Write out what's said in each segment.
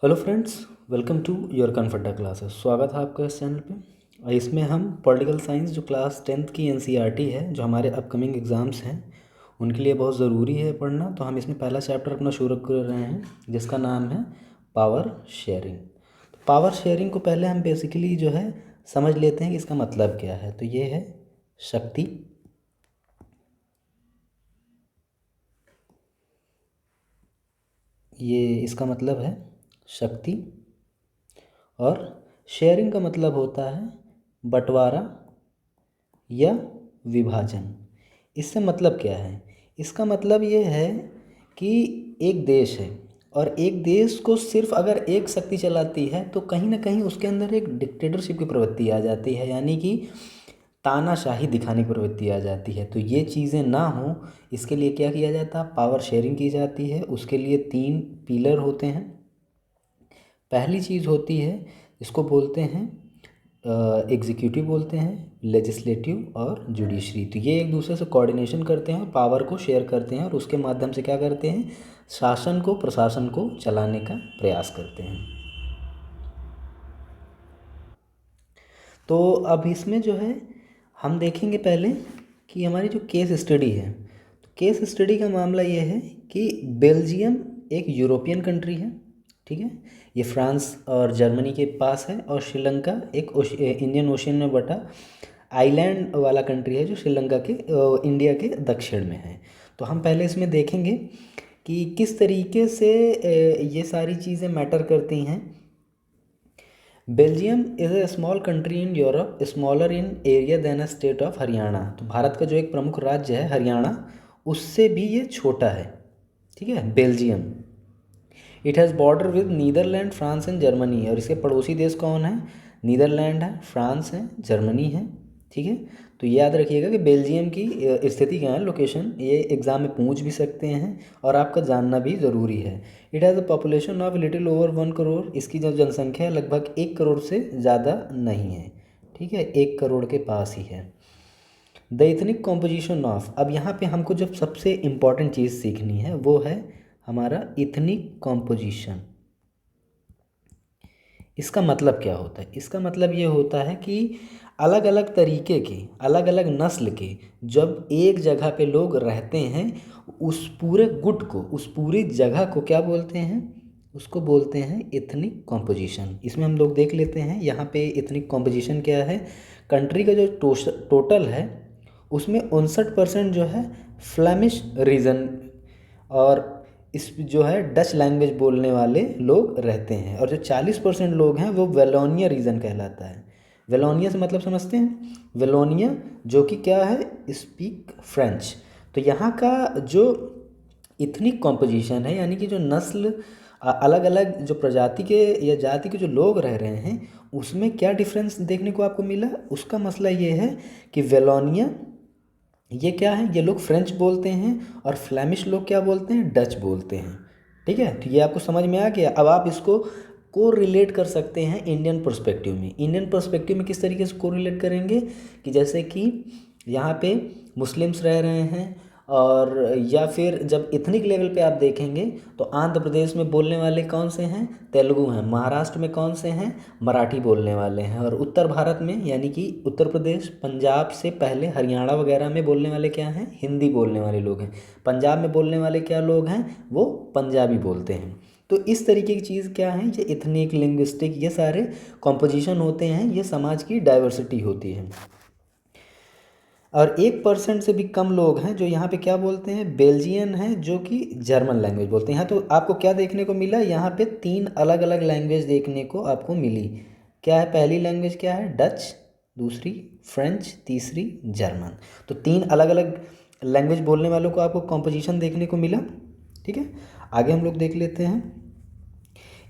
Hello friends, welcome to your Comforta classes. स्वागत है आपका इस चैनल पे। और इसमें हम पॉलिटिकल साइंस जो क्लास 10th की एनसीईआरटी है, जो हमारे अपकमिंग एग्ज़ाम्स हैं उनके लिए बहुत ज़रूरी है पढ़ना। तो हम इसमें पहला चैप्टर अपना शुरू कर रहे हैं जिसका नाम है पावर शेयरिंग। तो पावर शेयरिंग को पहले हम बेसिकली जो है समझ लेते हैं कि इसका मतलब क्या है। तो ये है शक्ति, ये इसका मतलब है शक्ति। और शेयरिंग का मतलब होता है बंटवारा या विभाजन। इससे मतलब क्या है? इसका मतलब ये है कि एक देश है और एक देश को सिर्फ अगर एक शक्ति चलाती है तो कहीं ना कहीं उसके अंदर एक डिक्टेटरशिप की प्रवृत्ति आ जाती है, यानी कि तानाशाही दिखाने की प्रवृत्ति आ जाती है। तो ये चीज़ें ना हो, इसके लिए क्या किया जाता है? पावर शेयरिंग की जाती है। उसके लिए 3 पिलर होते हैं। पहली चीज़ होती है, इसको बोलते हैं एग्जीक्यूटिव, बोलते हैं लेजिस्लेटिव और जुडिशरी। तो ये एक दूसरे से कोऑर्डिनेशन करते हैं और पावर को शेयर करते हैं और उसके माध्यम से क्या करते हैं? शासन को, प्रशासन को चलाने का प्रयास करते हैं। तो अब इसमें जो है हम देखेंगे पहले कि हमारी जो केस स्टडी है, तो केस स्टडी का मामला ये है कि बेल्जियम एक यूरोपियन कंट्री है, ठीक है। ये फ्रांस और जर्मनी के पास है। और श्रीलंका एक इंडियन ओशियन में बटा आइलैंड वाला कंट्री है जो श्रीलंका के इंडिया के दक्षिण में है। तो हम पहले इसमें देखेंगे कि किस तरीके से ये सारी चीज़ें मैटर करती हैं। Belgium is a small country in Europe, smaller in area than a state of Haryana. तो भारत का जो एक प्रमुख राज्य है हरियाणा, उससे भी ये छोटा है, ठीक है, Belgium. It has border with Netherland, France and Germany. और इसके पड़ोसी देश कौन है? नीदरलैंड है, फ्रांस है, जर्मनी है, ठीक है। तो ये याद रखिएगा कि बेल्जियम की स्थिति क्या है, लोकेशन, ये एग्ज़ाम में पूछ भी सकते हैं और आपका जानना भी ज़रूरी है। It has a population of little over 1 crore. इसकी जो जनसंख्या है लगभग 1 करोड़ से ज़्यादा नहीं है, ठीक है, 1 करोड़ के पास ही है। द इथनिक कॉम्पोजिशन ऑफ, अब यहाँ पे हमको जब सबसे इम्पॉर्टेंट चीज़ सीखनी है वो है हमारा इथनिक कॉम्पोजिशन। इसका मतलब क्या होता है? इसका मतलब ये होता है कि अलग अलग तरीके के, अलग अलग नस्ल के जब एक जगह पे लोग रहते हैं, उस पूरे गुट को, उस पूरी जगह को क्या बोलते हैं? उसको बोलते हैं इथनिक कॉम्पोजिशन। इसमें हम लोग देख लेते हैं यहाँ पे इथनिक कॉम्पोजिशन क्या है। कंट्री का जो टोटल है उसमें 59% जो है फ्लेमिश रीजन और इस जो है डच लैंग्वेज बोलने वाले लोग रहते हैं। और जो 40% लोग हैं वो वेलोनिया रीजन कहलाता है। वेलोनिया से मतलब समझते हैं? वेलोनिया जो कि क्या है? Speak French. तो यहाँ का जो इथनिक कॉम्पोजिशन है, यानी कि जो नस्ल, अलग अलग जो प्रजाति के या जाति के जो लोग रह रहे हैं, उसमें क्या डिफरेंस देखने को आपको मिला? उसका मसला ये है कि वेलोनिया, ये क्या है? ये लोग फ्रेंच बोलते हैं और फ्लेमिश लोग क्या बोलते हैं? डच बोलते हैं, ठीक है। तो ये आपको समझ में आ गया। अब आप इसको को रिलेट कर सकते हैं इंडियन पर्सपेक्टिव में। इंडियन पर्सपेक्टिव में किस तरीके से को रिलेट करेंगे कि जैसे कि यहाँ पे मुस्लिम्स रह रहे हैं, और या फिर जब इथनिक लेवल पे आप देखेंगे तो आंध्र प्रदेश में बोलने वाले कौन से हैं? तेलुगु हैं। महाराष्ट्र में कौन से हैं? मराठी बोलने वाले हैं। और उत्तर भारत में, यानी कि उत्तर प्रदेश, पंजाब से पहले हरियाणा वगैरह में बोलने वाले क्या हैं? हिंदी बोलने वाले लोग हैं। पंजाब में बोलने वाले क्या लोग हैं? वो पंजाबी बोलते हैं। तो इस तरीके की चीज़ क्या है? ये इथनिक, लिंग्विस्टिक, ये सारे कॉम्पोजिशन होते हैं, ये समाज की डाइवर्सिटी होती है। और 1% से भी कम लोग हैं जो यहाँ पे क्या बोलते हैं? बेल्जियन हैं, जो कि जर्मन लैंग्वेज बोलते हैं। यहाँ तो आपको क्या देखने को मिला? यहाँ पे 3 अलग अलग लैंग्वेज देखने को आपको मिली। क्या है? पहली लैंग्वेज क्या है? डच, दूसरी फ्रेंच, तीसरी जर्मन। तो 3 अलग अलग लैंग्वेज बोलने वालों को आपको कॉम्पोजिशन देखने को मिला, ठीक है। आगे हम लोग देख लेते हैं।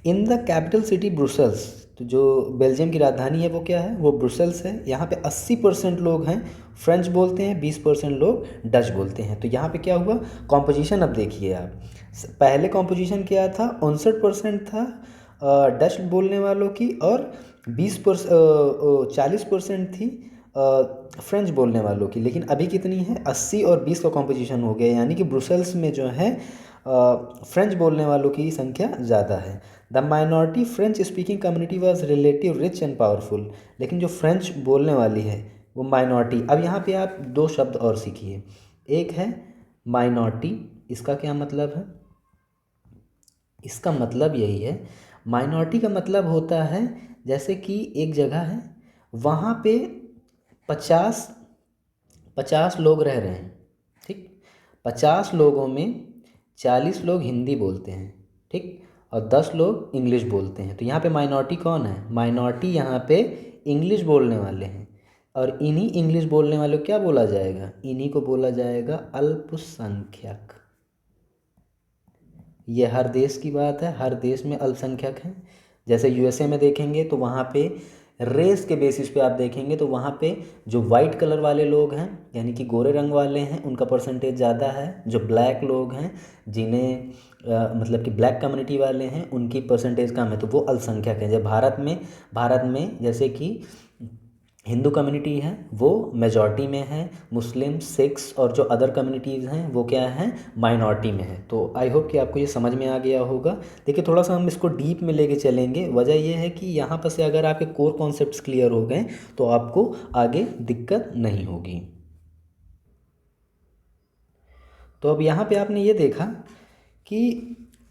In the capital city Brussels, तो जो बेल्जियम की राजधानी है वो क्या है? वो ब्रुसेल्स है। यहाँ पे 80% लोग हैं फ्रेंच बोलते हैं, 20% लोग डच बोलते हैं। तो यहाँ पे क्या हुआ? कॉम्पोजिशन अब देखिए आप। पहले कॉम्पोजिशन क्या था? 59% था डच बोलने वालों की, और 40% थी फ्रेंच बोलने वालों की। लेकिन अभी कितनी है? 80 और 20 का कॉम्पोजिशन हो गया। यानी कि ब्रुसेल्स में जो है फ्रेंच बोलने वालों की संख्या ज़्यादा है। The minority French speaking community was relative rich and powerful. लेकिन जो फ्रेंच बोलने वाली है वो माइनॉरिटी। अब यहाँ पे आप दो शब्द और सीखिए। एक है माइनॉरिटी, इसका क्या मतलब है? इसका मतलब यही है, माइनॉरिटी का मतलब होता है जैसे कि एक जगह है, वहाँ पे 50 50 लोग रह रहे हैं, ठीक। 50 लोगों में 40 लोग हिंदी बोलते हैं, ठीक, और 10 लोग इंग्लिश बोलते हैं। तो यहाँ पे माइनॉरिटी कौन है? माइनॉरिटी यहाँ पे इंग्लिश बोलने वाले हैं। और इन्हीं इंग्लिश बोलने वालों को क्या बोला जाएगा? इन्हीं को बोला जाएगा अल्पसंख्यक। ये हर देश की बात है, हर देश में अल्पसंख्यक हैं। जैसे यूएसए में देखेंगे तो वहाँ पे रेस के बेसिस पे आप देखेंगे तो वहाँ पे जो वाइट कलर वाले लोग हैं, यानी कि गोरे रंग वाले हैं, उनका परसेंटेज ज़्यादा है। जो ब्लैक लोग हैं, जिन्हें मतलब कि ब्लैक कम्युनिटी वाले हैं, उनकी परसेंटेज कम है, तो वो अल्पसंख्यक हैं। जब भारत में जैसे कि हिंदू कम्युनिटी है वो मेजॉरिटी में है, मुस्लिम, सिख्स और जो अदर कम्युनिटीज़ हैं वो क्या हैं? माइनॉरिटी में है। तो आई होप कि आपको ये समझ में आ गया होगा। देखिए थोड़ा सा हम इसको डीप में लेके चलेंगे। वजह ये है कि यहाँ पर से अगर आपके कोर कॉन्सेप्ट्स क्लियर हो गए तो आपको आगे दिक्कत नहीं होगी। तो अब यहाँ पे आपने ये देखा कि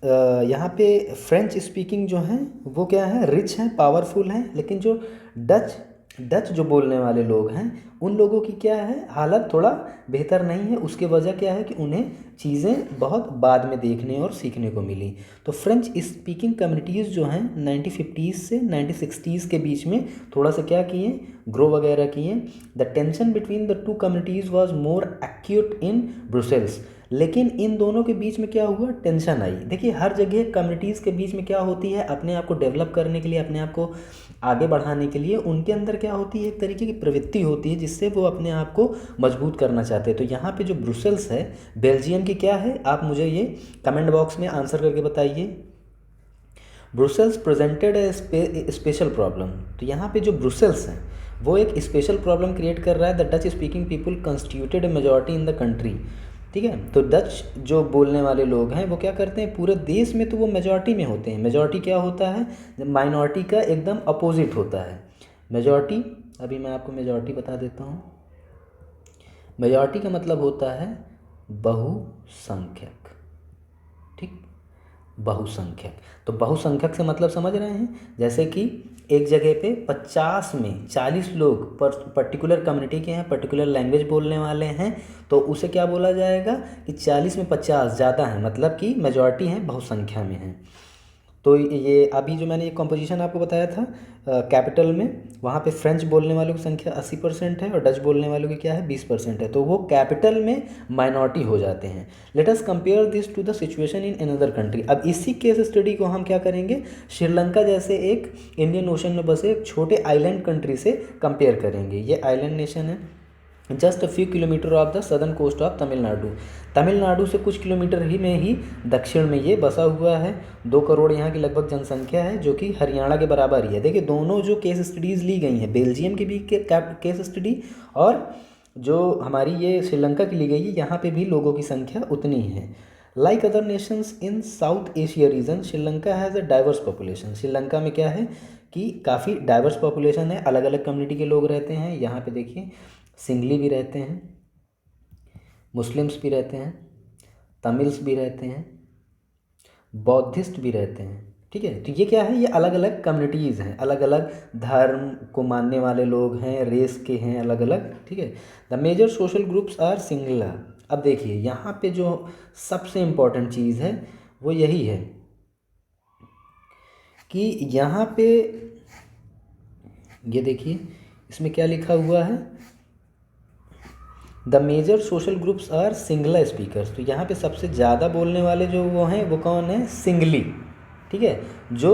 यहाँ पे फ्रेंच स्पीकिंग जो हैं वो क्या है? रिच हैं, पावरफुल हैं। लेकिन जो डच डच जो बोलने वाले लोग हैं उन लोगों की क्या है? हालत थोड़ा बेहतर नहीं है। उसके वजह क्या है कि उन्हें चीज़ें बहुत बाद में देखने और सीखने को मिली। तो फ्रेंच स्पीकिंग कम्युनिटीज़ जो हैं 1950s से 1960s के बीच में थोड़ा सा क्या किए? ग्रो वगैरह किए। The tension between the two communities was more acute in Brussels. लेकिन इन दोनों के बीच में क्या हुआ? टेंशन आई। देखिए हर जगह कम्युनिटीज़ के बीच में क्या होती है? अपने आप को डेवलप करने के लिए, अपने आप को आगे बढ़ाने के लिए उनके अंदर क्या होती है? एक तरीके की प्रवृत्ति होती है जिससे वो अपने आप को मजबूत करना चाहते हैं। तो यहाँ पे जो ब्रुसेल्स है बेल्जियम की क्या है? आप मुझे ये कमेंट बॉक्स में आंसर करके बताइए। ब्रुसेल्स प्रेजेंटेड ए स्पेशल प्रॉब्लम। तो यहाँ पे जो ब्रुसेल्स हैं वो एक स्पेशल प्रॉब्लम क्रिएट कर रहा है। The Dutch speaking people constituted A majority in the country. ठीक है, तो डच जो बोलने वाले लोग हैं वो क्या करते हैं? पूरे देश में तो वो मेजॉरिटी में होते हैं। मेजॉरिटी क्या होता है? माइनॉरिटी का एकदम अपोजिट होता है। मेजॉरिटी, अभी मैं आपको मेजॉरिटी बता देता हूँ। मेजॉरिटी का मतलब होता है बहुसंख्यक, ठीक, बहुसंख्यक। तो बहुसंख्यक से मतलब समझ रहे हैं? जैसे कि एक जगह पे 50 में 40 लोग पर्टिकुलर कम्युनिटी के हैं, पर्टिकुलर लैंग्वेज बोलने वाले हैं, तो उसे क्या बोला जाएगा कि 40 में 50 ज़्यादा है, मतलब कि मेजॉरिटी है, बहुसंख्या में है। तो ये अभी जो मैंने ये कॉम्पोजिशन आपको बताया था कैपिटल में, वहाँ पे फ्रेंच बोलने वालों की संख्या 80% है और डच बोलने वालों की क्या है? 20% है। तो वो कैपिटल में माइनॉरिटी हो जाते हैं। Let us compare this to the situation in another country. अब इसी केस स्टडी को हम क्या करेंगे? श्रीलंका जैसे एक इंडियन ओशन में बसे एक छोटे आइलैंड कंट्री से कंपेयर करेंगे। ये आइलैंड नेशन है just a few kilometre off the southern coast of Tamil Nadu. Tamil Nadu से कुछ किलोमीटर ही में ही दक्षिण में ये बसा हुआ है। 2 करोड़ यहाँ की लगभग जनसंख्या है, जो कि हरियाणा के बराबर ही है। देखिए दोनों जो केस स्टडीज़ ली गई हैं, बेल्जियम की भी केस स्टडी और जो हमारी ये श्रीलंका की ली गई है, यहाँ पे भी लोगों की संख्या उतनी ही है। Like other Nations in south Asia region, Sri Lanka has a diverse population. Sri Lanka में क्या है कि काफ़ी डाइवर्स पॉपुलेशन है, अलग अलग कम्युनिटी के लोग रहते हैं। यहाँ पे देखिए सिंगली भी रहते हैं, मुस्लिम्स भी रहते हैं, तमिल्स भी रहते हैं, बौद्धिस्ट भी रहते हैं। ठीक है, तो ये क्या है? ये अलग अलग कम्युनिटीज़ हैं, अलग अलग धर्म को मानने वाले लोग हैं, रेस के हैं अलग अलग। ठीक है, the major social groups are Sinhala. अब देखिए यहाँ पे जो सबसे इम्पोर्टेंट चीज़ है वो यही है कि यहाँ पे ये देखिए इसमें क्या लिखा हुआ है? The major social groups are Sinhala speakers. तो यहाँ पे सबसे ज़्यादा बोलने वाले जो वो हैं वो कौन है? सिंगली। ठीक है, जो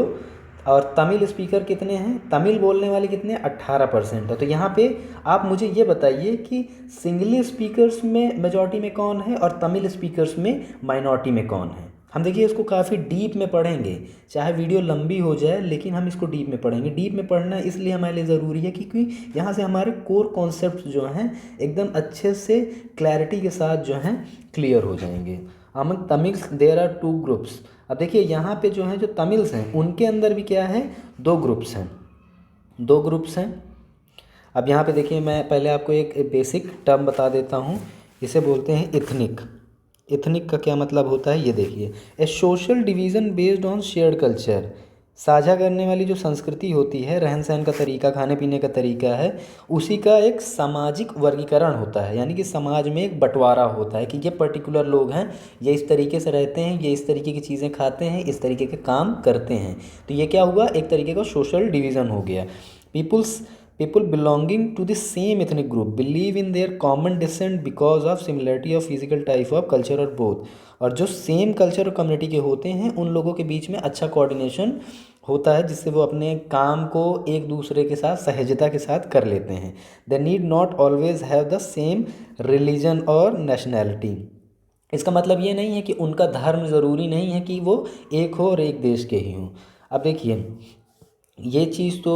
और तमिल स्पीकर कितने हैं? तमिल बोलने वाले कितने? 18% है। तो यहाँ पे आप मुझे ये बताइए कि सिंगली स्पीकर्स में मेजॉरिटी में कौन है और तमिल स्पीकर्स में माइनॉरिटी में कौन है? हम देखिए इसको काफ़ी डीप में पढ़ेंगे, चाहे वीडियो लंबी हो जाए लेकिन हम इसको डीप में पढ़ेंगे। डीप में पढ़ना इसलिए हमारे लिए ज़रूरी है क्योंकि यहाँ से हमारे कोर कॉन्सेप्ट जो हैं एकदम अच्छे से क्लैरिटी के साथ जो हैं क्लियर हो जाएंगे। Among Tamils there are 2 groups. अब देखिए यहाँ पे जो है जो तमिल्स हैं उनके अंदर भी क्या है, 2 ग्रुप्स हैं, 2 ग्रुप्स हैं। अब यहाँ पे देखिए मैं पहले आपको एक बेसिक टर्म बता देता हूँ, इसे बोलते हैं इथनिक। इथनिक का क्या मतलब होता है ये देखिए, a social division based on shared culture, साझा करने वाली जो संस्कृति होती है, रहन सहन का तरीका, खाने पीने का तरीका है, उसी का एक सामाजिक वर्गीकरण होता है। यानी कि समाज में एक बंटवारा होता है कि ये पर्टिकुलर लोग हैं, ये इस तरीके से रहते हैं, ये इस तरीके की चीज़ें खाते हैं, इस तरीके के काम करते हैं। तो ये क्या हुआ, एक तरीके का सोशल डिवीज़न हो गया। People belonging to the same ethnic group believe in their common descent because of similarity of physical type of culture or both। और जो सेम कल्चर और कम्युनिटी के होते हैं उन लोगों के बीच में अच्छा कोऑर्डिनेशन होता है, जिससे वो अपने काम को एक दूसरे के साथ सहजता के साथ कर लेते हैं। They need not always have the same religion और नेशनैलिटी। इसका मतलब ये नहीं है कि उनका धर्म ज़रूरी नहीं है कि वो एक हो और एक देश के ही हों। अब देखिए ये चीज़ तो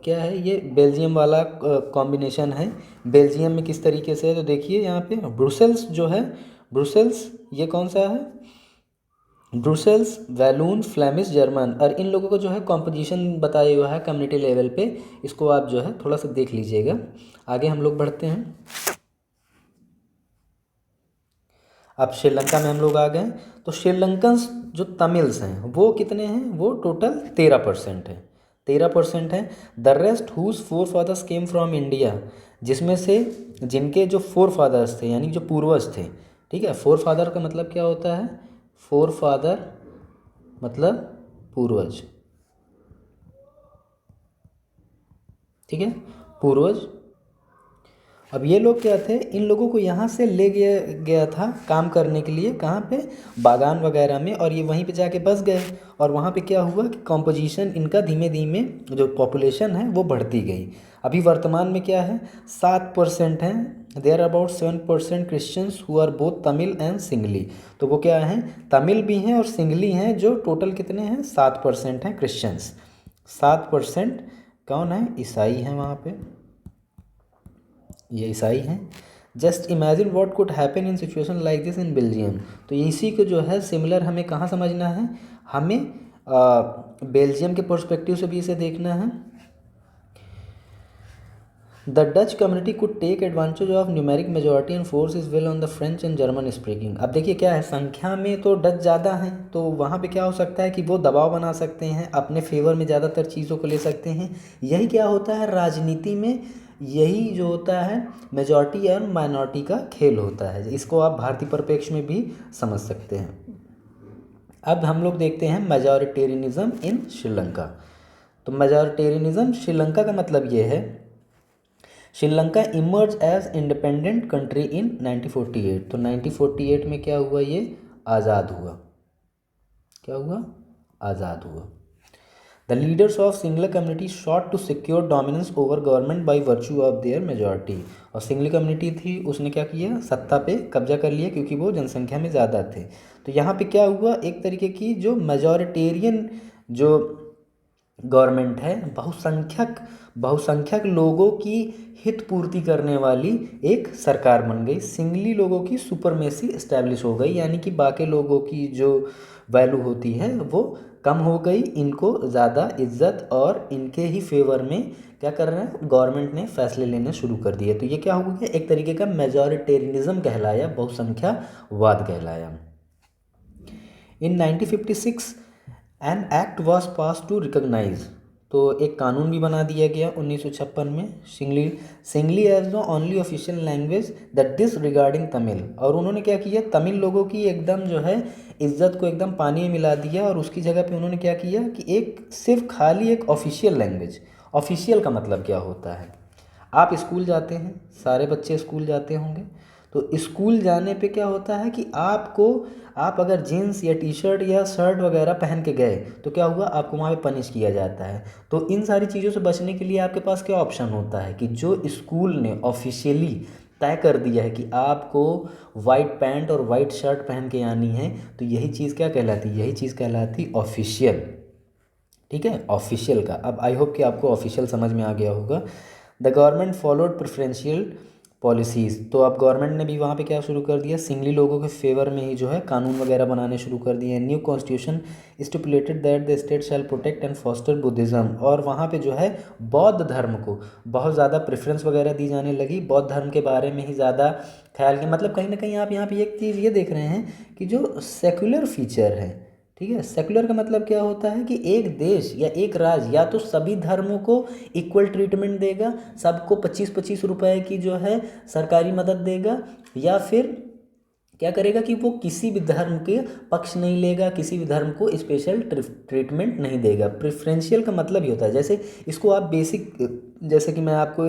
क्या है, ये बेल्जियम वाला कॉम्बिनेशन है। बेल्जियम में किस तरीके से है तो देखिए यहाँ पे ब्रुसेल्स जो है, ब्रुसेल्स ये कौन सा है, ब्रुसेल्स, वैलून, फ्लेमिश, जर्मन। और इन लोगों को जो है कॉम्पोजिशन बताया हुआ है कम्युनिटी लेवल पे, इसको आप जो है थोड़ा सा देख लीजिएगा। आगे हम लोग बढ़ते हैं। अब श्रीलंका में हम लोग आ गए, तो श्रीलंकन जो तमिल्स हैं वो कितने हैं, वो टोटल 13% है, 13% है। The rest whose forefathers came from India, जिसमें से जिनके जो फोर फादर्स थे यानी जो पूर्वज थे, ठीक है। फोर फादर का मतलब क्या होता है, फोर फादर मतलब पूर्वज, ठीक है, पूर्वज। अब ये लोग क्या थे, इन लोगों को यहाँ से ले गया गया था काम करने के लिए, कहाँ पे, बागान वगैरह में, और ये वहीं पे जाके बस गए। और वहाँ पे क्या हुआ कि कॉम्पोजिशन इनका धीमे धीमे जो पॉपुलेशन है वो बढ़ती गई। अभी वर्तमान में क्या है, 7% हैं। There about 7% Christians who are both Tamil and Sinhala. तो वो क्या हैं, तमिल भी हैं और सिंगली हैं, जो टोटल कितने हैं, 7% हैं क्रिश्चियंस। 7% कौन है, ईसाई हैं वहाँ पे, ये ईसाई हैं। Just imagine what could happen in situation like this in Belgium. तो इसी को जो है सिमिलर हमें कहाँ समझना है, हमें बेल्जियम के पर्सपेक्टिव से भी इसे देखना है। The Dutch community could take advantage of numeric majority and force its will on the French and German speaking. अब देखिए क्या है, संख्या में तो डच ज़्यादा हैं, तो वहाँ पे क्या हो सकता है कि वो दबाव बना सकते हैं, अपने फेवर में ज़्यादातर चीज़ों को ले सकते हैं। यही क्या होता है राजनीति में, यही जो होता है मेजॉरिटी और माइनॉरिटी का खेल होता है। इसको आप भारतीय परिप्रेक्ष्य में भी समझ सकते हैं। अब हम लोग देखते हैं मेजॉरिटेरियनिज्म इन श्रीलंका। तो मेजॉरिटेरियनिज्म श्रीलंका का मतलब ये है, Sri Lanka emerge as independent country in 1948। तो 1948 में क्या हुआ, ये आज़ाद हुआ, क्या हुआ, आज़ाद हुआ। The leaders of Sinhala community sought to secure dominance over government by virtue of their majority. और सिंगल कम्युनिटी थी, उसने क्या किया, सत्ता पे कब्जा कर लिया क्योंकि वो जनसंख्या में ज़्यादा थे। तो यहाँ पे क्या हुआ, एक तरीके की जो मेजॉरिटेरियन जो गवर्नमेंट है, बहुसंख्यक लोगों की हित पूर्ति करने वाली एक सरकार बन गई। सिंगली लोगों की सुपरमेसी इस्टेब्लिश हो गई, यानी कि बाकी लोगों की जो वैल्यू होती है वो कम हो गई, इनको ज़्यादा इज्जत और इनके ही फेवर में क्या कर रहे हैं, गवर्नमेंट ने फैसले लेने शुरू कर दिए। तो ये क्या हो गया, एक तरीके का मेजॉरिटेरियनिज्म कहलाया, बहुसंख्यावाद कहलाया। In 1956 an act was pass to recognise. तो एक कानून भी बना दिया गया 1956 में, Sinhala as the only official language that disregarding Tamil. और उन्होंने क्या किया, तमिल लोगों की एकदम जो है इज्जत को एकदम पानी में मिला दिया, और उसकी जगह पे उन्होंने क्या किया कि एक सिर्फ खाली एक ऑफिशियल लैंग्वेज। ऑफिशियल का मतलब क्या होता है, आप स्कूल जाते हैं, सारे बच्चे स्कूल जाते होंगे, तो स्कूल जाने पे क्या होता है कि आप अगर जीन्स या टी शर्ट या शर्ट वगैरह पहन के गए तो क्या हुआ, आपको वहाँ पे पनिश किया जाता है। तो इन सारी चीज़ों से बचने के लिए आपके पास क्या ऑप्शन होता है कि जो स्कूल ने ऑफिशियली तय कर दिया है कि आपको वाइट पैंट और वाइट शर्ट पहन के आनी है, तो यही चीज़ क्या कहलाती है, यही चीज़ कहलाती ऑफिशियल, ठीक है, ऑफिशियल का। अब आई होप कि आपको ऑफिशियल समझ में आ गया होगा। The government followed policies. तो अब गवर्नमेंट ने भी वहाँ पे क्या शुरू कर दिया, सिंगली लोगों के फेवर में ही जो है कानून वगैरह बनाने शुरू कर दिए हैं। New constitution stipulated that the state shall protect and foster Buddhism, और वहाँ पे जो है बौद्ध धर्म को बहुत ज़्यादा प्रेफरेंस वगैरह दी जाने लगी। बौद्ध धर्म के बारे में ही ज़्यादा ख्याल किया। मतलब कहीं ना कहीं आप यहाँ पे एक चीज़ ये देख रहे हैं कि जो सेक्युलर फीचर है, ठीक है, सेक्युलर का मतलब क्या होता है कि एक देश या एक राज्य या तो सभी धर्मों को इक्वल ट्रीटमेंट देगा, सबको 25-25 रुपए की जो है सरकारी मदद देगा, या फिर क्या करेगा कि वो किसी भी धर्म के पक्ष नहीं लेगा, किसी भी धर्म को स्पेशल ट्रीटमेंट नहीं देगा। प्रेफरेंशियल का मतलब ही होता है, जैसे इसको आप बेसिक, जैसे कि मैं आपको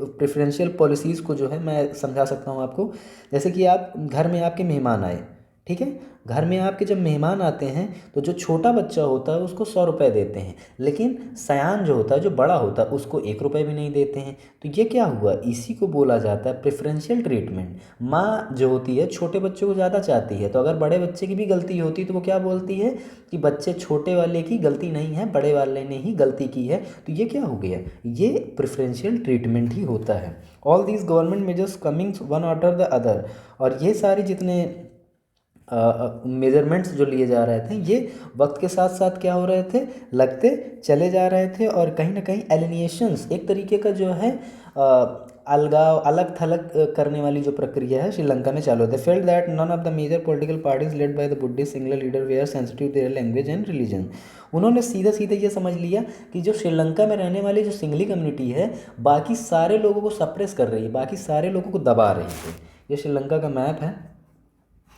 प्रेफरेंशियल पॉलिसीज़ को जो है मैं समझा सकता हूँ आपको। जैसे कि आप घर में आपके मेहमान आए, ठीक है, घर में आपके जब मेहमान आते हैं तो जो छोटा बच्चा होता है उसको 100 रुपये देते हैं, लेकिन सयान जो होता है, जो बड़ा होता है, उसको 1 रुपये भी नहीं देते हैं। तो ये क्या हुआ, इसी को बोला जाता है प्रेफरेंशियल ट्रीटमेंट। माँ जो होती है छोटे बच्चों को ज़्यादा चाहती है, तो अगर बड़े बच्चे की भी गलती होती है तो वो क्या बोलती है कि बच्चे छोटे वाले की गलती नहीं है, बड़े वाले ने ही गलती की है। तो ये क्या हो गया, ये प्रेफरेंशियल ट्रीटमेंट ही होता है। All these government measures coming one after the other, और ये सारी जितने मेजरमेंट्स जो लिए जा रहे थे ये वक्त के साथ साथ क्या हो रहे थे, लगते चले जा रहे थे। और कहीं ना कहीं एलिनिएशंस, एक तरीके का जो है अलगाव, अलग थलग करने वाली जो प्रक्रिया है श्रीलंका में चालू होती है। Felt that none of the major political parties led by the Buddhist Sinhala leader were sensitive their language and religion. उन्होंने सीधे सीधे ये समझ लिया कि जो श्रीलंका में रहने वाली जो सिंगली कम्युनिटी है बाकी सारे लोगों को सप्रेस कर रही है, बाकी सारे लोगों को दबा रही है। ये श्रीलंका का मैप है,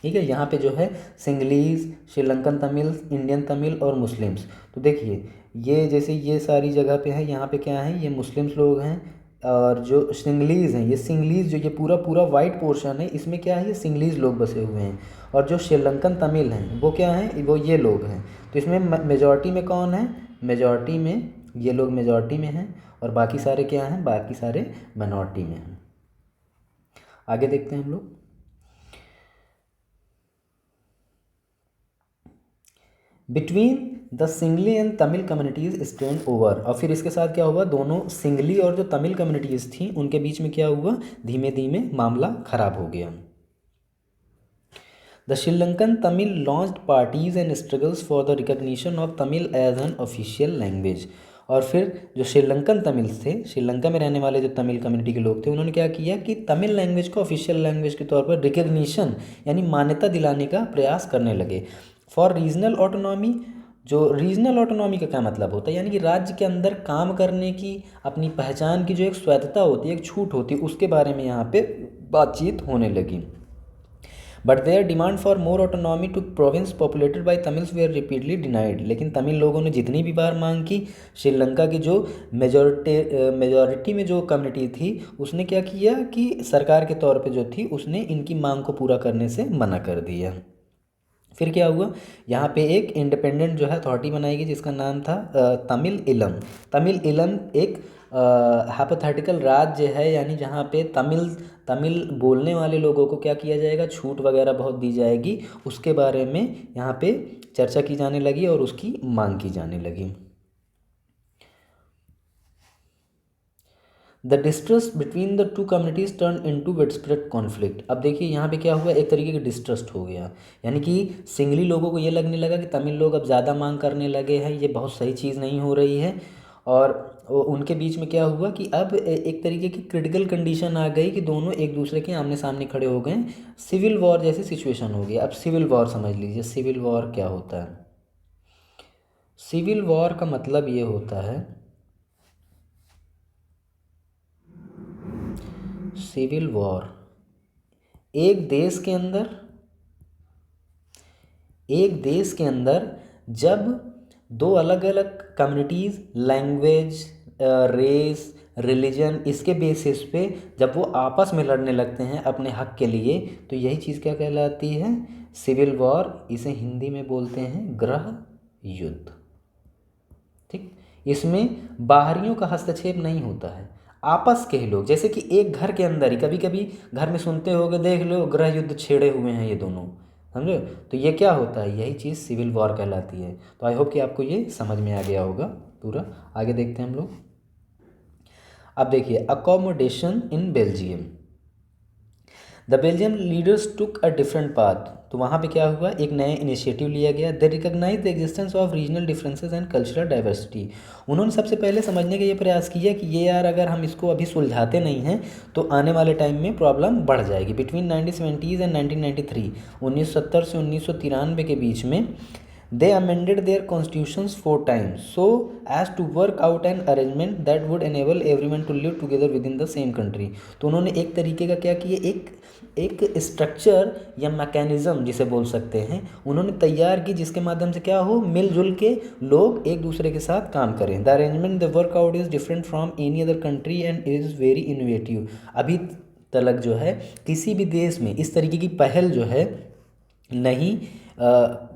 ठीक है। यहाँ पे जो है सिंगलीज, श्रीलंकन तमिल, इंडियन तमिल और मुस्लिम्स। तो देखिए ये जैसे ये सारी जगह पे है, यहाँ पे क्या है, ये मुस्लिम्स लोग हैं, और जो सिंगलीज़ हैं, ये सिंगलीज़ जो ये पूरा पूरा वाइट पोर्शन है इसमें क्या है, ये सिंगलीज़ लोग बसे हुए हैं। और जो श्रीलंकन तमिल हैं वो क्या हैं, वो ये लोग हैं। तो इसमें मेजॉरिटी में कौन है, मेजॉरिटी में ये लोग मेजॉरिटी में हैं, और बाकी सारे क्या हैं, बाकी सारे माइनॉरिटी में हैं। आगे देखते हैं हम लोग। Between the singly and Tamil communities stand over, और फिर इसके साथ क्या हुआ, दोनों सिंगली और जो तमिल कम्युनिटीज़ थी उनके बीच में क्या हुआ, धीमे धीमे मामला खराब हो गया। The Sri Lankan Tamil launched parties and struggles for the recognition of Tamil as an official language. और फिर जो श्रीलंकन तमिल थे, श्रीलंका में रहने वाले जो तमिल कम्युनिटी के लोग थे, उन्होंने क्या किया कि तमिल लैंग्वेज को ऑफिशियल लैंग्वेज के तौर पर रिकग्निशन यानी मान्यता दिलाने का प्रयास करने लगे। फॉर रीजनल ऑटोनॉमी, जो रीजनल ऑटोनॉमी का क्या मतलब होता है, यानी कि राज्य के अंदर काम करने की, अपनी पहचान की जो एक स्वैतता होती है, एक छूट होती है, उसके बारे में यहाँ पे बातचीत होने लगी। But their demand for more autonomy to province populated by Tamils were repeatedly denied. लेकिन तमिल लोगों ने जितनी भी बार मांग की, श्रीलंका की जो मेजॉरिटी में जो कम्युनिटी थी उसने क्या किया कि सरकार के तौर पे जो थी उसने इनकी मांग को पूरा करने से मना कर दिया। फिर क्या हुआ, यहाँ पे एक इंडिपेंडेंट जो है अथॉरिटी बनाई गई जिसका नाम था तमिल इलम। तमिल इलम एक हाइपोथेटिकल राज्य है, यानी जहाँ पे तमिल बोलने वाले लोगों को क्या किया जाएगा, छूट वगैरह बहुत दी जाएगी, उसके बारे में यहाँ पे चर्चा की जाने लगी और उसकी मांग की जाने लगी। The distrust between the two communities turn into widespread conflict. अब देखिए यहाँ पे क्या हुआ, एक तरीके का डिस्ट्रस्ट हो गया, यानी कि सिंगली लोगों को ये लगने लगा कि तमिल लोग अब ज़्यादा मांग करने लगे हैं, ये बहुत सही चीज़ नहीं हो रही है। और उनके बीच में क्या हुआ कि अब एक तरीके की क्रिटिकल कंडीशन आ गई कि दोनों एक दूसरे के आमने सामने खड़े हो गए, सिविल वॉर जैसी सिचुएशन हो गई। अब सिविल वॉर समझ लीजिए, सिविल वॉर क्या होता है। सिविल वॉर का मतलब ये होता है, सिविल वॉर एक देश के अंदर जब दो अलग अलग कम्युनिटीज़, लैंग्वेज, रेस, रिलीजन, इसके बेसिस पे जब वो आपस में लड़ने लगते हैं अपने हक के लिए, तो यही चीज़ क्या कहलाती है, सिविल वॉर। इसे हिंदी में बोलते हैं गृह युद्ध। ठीक, इसमें बाहरियों का हस्तक्षेप नहीं होता है, आपस के ही लोग, जैसे कि एक घर के अंदर ही, कभी कभी घर में सुनते होगे, देख लो गृह युद्ध छेड़े हुए हैं ये दोनों, समझो, तो ये क्या होता है, यही चीज़ सिविल वॉर कहलाती है। तो आई होप कि आपको ये समझ में आ गया होगा पूरा। आगे देखते हैं हम लोग। अब देखिए accommodation in Belgium. The Belgium leaders took a different path. तो वहाँ पे क्या हुआ, एक नया इनिशिएटिव लिया गया। They recognise the existence of regional differences and cultural diversity. उन्होंने सबसे पहले समझने का ये प्रयास किया कि ये यार अगर हम इसको अभी सुलझाते नहीं हैं तो आने वाले टाइम में प्रॉब्लम बढ़ जाएगी। बिटवीन 1970s एंड 1993, 1970 से 1993 के बीच में they amended their constitutions 4 times so as to work out an arrangement that would enable everyone to live together within the same country। तो उन्होंने एक तरीके का क्या किया, एक स्ट्रक्चर या मैकेनिज़्म जिसे बोल सकते हैं उन्होंने तैयार की, जिसके माध्यम से क्या हो, मिलजुल के लोग एक दूसरे के साथ काम करें। The arrangement the work out is different from any other country and is very innovative. अभी तक जो है किसी भी देश में इस तरीके की पहल जो है नहीं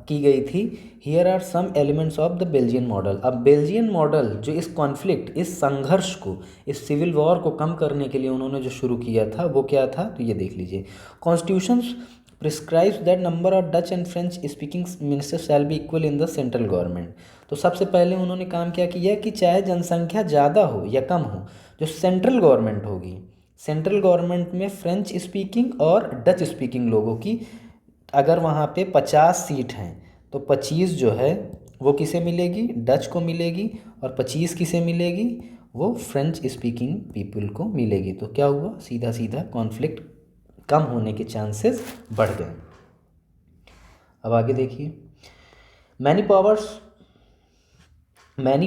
की गई थी। Here are some elements of the Belgian model. अब बेल्जियन मॉडल जो इस कॉन्फ्लिक्ट, इस संघर्ष को, इस सिविल वॉर को कम करने के लिए उन्होंने जो शुरू किया था वो क्या था, तो ये देख लीजिए। Constitutions prescribes that number of Dutch and French speaking ministers shall be equal in the central government. तो सबसे पहले उन्होंने काम क्या किया कि चाहे जनसंख्या ज़्यादा हो या कम हो, जो सेंट्रल गवर्नमेंट होगी, सेंट्रल गवर्नमेंट में फ्रेंच स्पीकिंग और डच स्पीकिंग लोगों की अगर वहाँ पे 50 सीट हैं तो 25 जो है वो किसे मिलेगी, डच को मिलेगी, और 25 किसे मिलेगी, वो फ्रेंच स्पीकिंग पीपल को मिलेगी। तो क्या हुआ, सीधा सीधा कॉन्फ्लिक्ट कम होने के चांसेस बढ़ गए। अब आगे देखिए, many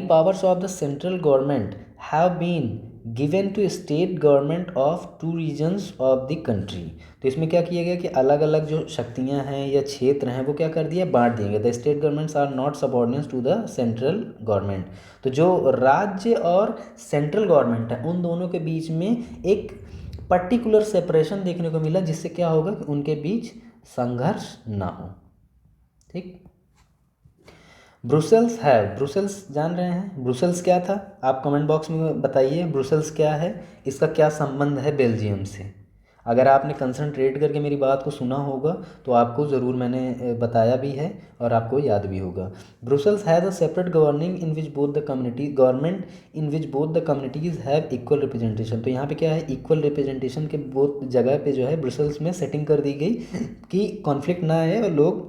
powers of the central government have been given to state government of 2 regions of the country. तो इसमें क्या किया गया कि अलग अलग जो शक्तियां हैं या क्षेत्र हैं वो क्या कर दिया, बांट दिए गए। The state governments are not subordinates to the central government. तो जो राज्य और सेंट्रल गवर्नमेंट है उन दोनों के बीच में एक पर्टिकुलर सेपरेशन देखने को मिला, जिससे क्या होगा कि उनके बीच संघर्ष ना हो। ठीक। ब्रुसेल्स जान रहे हैं, ब्रुसेल्स क्या था, आप कमेंट बॉक्स में बताइए ब्रुसेल्स क्या है, इसका क्या संबंध है बेल्जियम से। अगर आपने कंसंट्रेट करके मेरी बात को सुना होगा तो आपको ज़रूर मैंने बताया भी है और आपको याद भी होगा। Brussels has a separate governing in which both the community government in which both the communities have equal representation. तो यहाँ पे क्या है, इक्वल रिप्रेजेंटेशन के बोथ जगह पे जो है ब्रुसेल्स में सेटिंग कर दी गई कि कॉन्फ्लिक्ट ना आए और लोग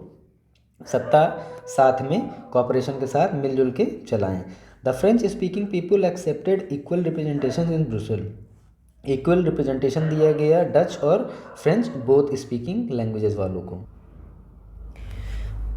सत्ता साथ में कॉपरेशन के साथ मिलजुल के चलाएं। The French speaking people accepted equal representation in Brussels. Equal representation दिया गया डच और फ्रेंच बोथ स्पीकिंग लैंग्वेजेस वालों को।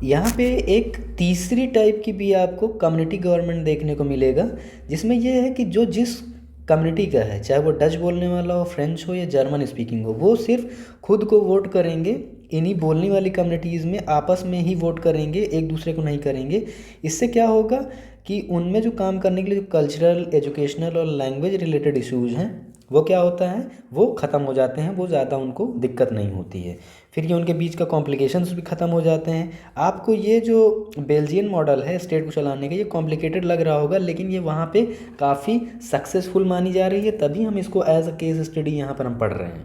यहाँ पे एक तीसरी टाइप की भी आपको कम्युनिटी गवर्नमेंट देखने को मिलेगा, जिसमें यह है कि जो जिस कम्युनिटी का है, चाहे वो डच बोलने वाला हो, फ्रेंच हो या जर्मन स्पीकिंग हो, वो सिर्फ खुद को वोट करेंगे। इन्हीं बोलने वाली कम्युनिटीज़ में आपस में ही वोट करेंगे, एक दूसरे को नहीं करेंगे। इससे क्या होगा कि उनमें जो काम करने के लिए जो कल्चरल, एजुकेशनल और लैंग्वेज रिलेटेड इश्यूज़ हैं वो क्या होता है, वो ख़त्म हो जाते हैं, वो ज़्यादा उनको दिक्कत नहीं होती है। फिर ये उनके बीच का कॉम्प्लिकेशंस भी ख़त्म हो जाते हैं। आपको ये जो बेल्जियन मॉडल है स्टेट को चलाने का, ये कॉम्प्लिकेटेड लग रहा होगा, लेकिन ये वहाँ पे काफ़ी सक्सेसफुल मानी जा रही है, तभी हम इसको एज अ केस स्टडी यहाँ पर हम पढ़ रहे हैं।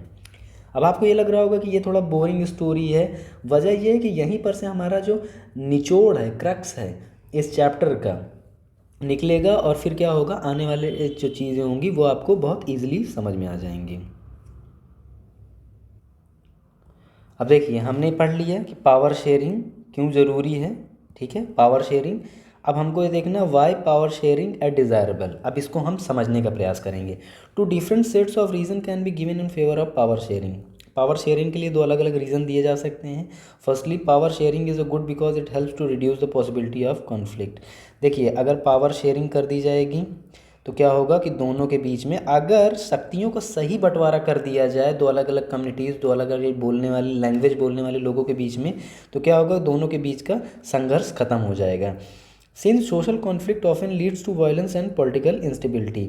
अब आपको ये लग रहा होगा कि ये थोड़ा बोरिंग स्टोरी है। वजह ये है कि यहीं पर से हमारा जो निचोड़ है, क्रक्स है इस चैप्टर का निकलेगा, और फिर क्या होगा, आने वाले जो चीज़ें होंगी वो आपको बहुत ईजिली समझ में आ जाएंगी। अब देखिए, हमने पढ़ लिया कि पावर शेयरिंग क्यों ज़रूरी है। ठीक है, पावर शेयरिंग। अब हमको ये देखना why power sharing at desirable. अब इसको हम समझने का प्रयास करेंगे। Two different sets of reason can be given in favour of power sharing. Power sharing के लिए 2 अलग अलग रीज़न दिए जा सकते हैं। Firstly, power sharing is a good because it helps to reduce the possibility of conflict. देखिए, अगर पावर शेयरिंग कर दी जाएगी तो क्या होगा कि दोनों के बीच में अगर शक्तियों का सही बंटवारा कर दिया जाए, 2 अलग अलग कम्युनिटीज़, 2 अलग अलग बोलने वाली लैंग्वेज बोलने वाले लोगों के बीच में, तो क्या होगा, दोनों के बीच का संघर्ष खत्म हो जाएगा। Since social conflict often leads to violence and political instability.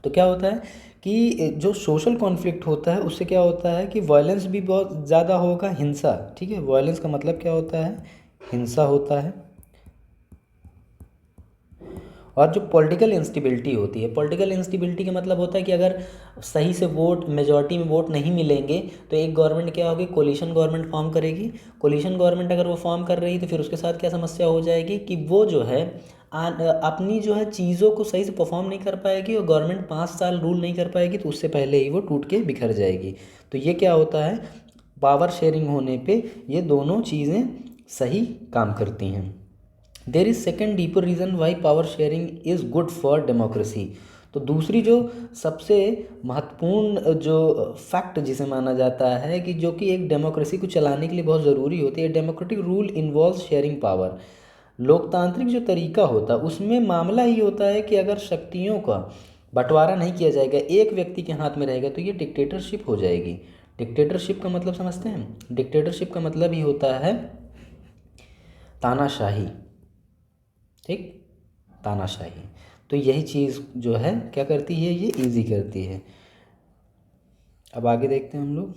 तो क्या होता है कि जो सोशल कॉन्फ्लिक्ट होता है उससे क्या होता है कि वायलेंस भी बहुत ज़्यादा होगा, हिंसा। ठीक है, वायलेंस का मतलब क्या होता है, हिंसा होता है। और जो पॉलिटिकल इंस्टेबिलिटी होती है, पॉलिटिकल इंस्टेबिलिटी का मतलब होता है कि अगर सही से वोट, मेजॉरिटी में वोट नहीं मिलेंगे तो एक गवर्नमेंट क्या होगी, कोलिशन गवर्नमेंट फॉर्म करेगी। कोलिशन गवर्नमेंट अगर वो फॉर्म कर रही है तो फिर उसके साथ क्या समस्या हो जाएगी कि वो जो है अपनी जो है चीज़ों को सही से परफॉर्म नहीं कर पाएगी, और गवर्नमेंट 5 साल रूल नहीं कर पाएगी, तो उससे पहले ही वो टूट के बिखर जाएगी। तो ये क्या होता है, पावर शेयरिंग होने पे ये दोनों चीज़ें सही काम करती हैं। There is second deeper reason why power sharing is good for democracy. तो दूसरी जो सबसे महत्वपूर्ण जो फैक्ट जिसे माना जाता है कि जो कि एक डेमोक्रेसी को चलाने के लिए बहुत ज़रूरी होती है, democratic rule involve sharing power. लोकतांत्रिक जो तरीका होता है उसमें मामला ही होता है कि अगर शक्तियों का बंटवारा नहीं किया जाएगा, एक व्यक्ति के हाथ में रहेगा, तो ये डिक्टेटरशिप हो जाएगी। डिक्टेटरशिप का मतलब समझते हैं? डिक्टेटरशिप का मतलब ही होता है तानाशाही, ठीक, तानाशाही। तो यही चीज़ जो है क्या करती है, ये इजी करती है। अब आगे देखते हैं हम लोग।